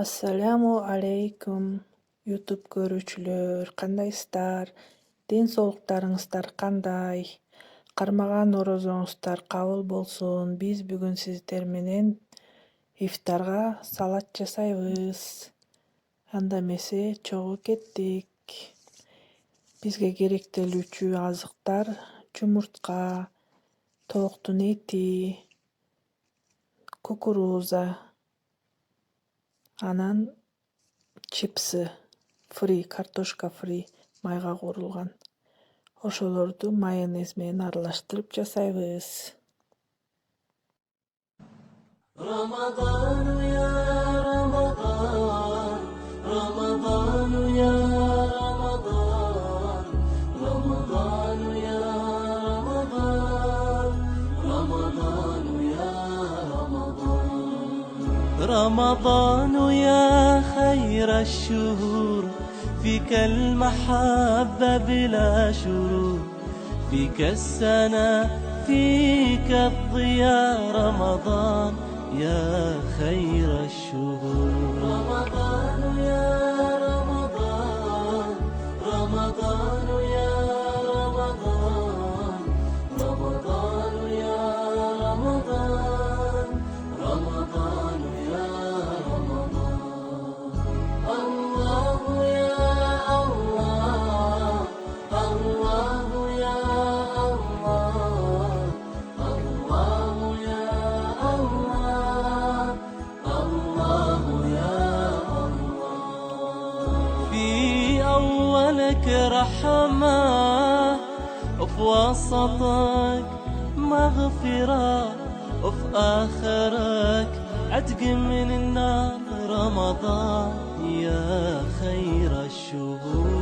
Ассаляму алейкум, YouTube көрүүчүлөр, кандайсыздар? Ден соолуктарыңыздар кандай? Кармаган орозоңуздар кабыл болсун. Биз бүгүн сиздер менен ифтарга салат жасайбыз. Анда эмесе чогуу кеттик. Бизге керектелүүчү азыктар: жумуртка, тооктун эти, кукуруза, анан чипсы фри, картошка фри майга куурулган. Ошолорду мойонез менен аралаштырып жасайбыз. رمضان يا رمضان رمضان يا رمضان رمضان يا رمضان رمضان يا رمضان يا خير الشهور فيك المحبة بلا شرور فيك السنة فيك الضياء رمضان يا خير الشهور رمضان يا رمضان رمضان يا رمضان رمضان يا رمضان رمضان يا رمضان الله يا الله الله يا الله الله يا الله الله يا الله في أولك رحمة وفي وسطك مغفرة وفي آخرك عتق من النار رمضان يا خير الشهور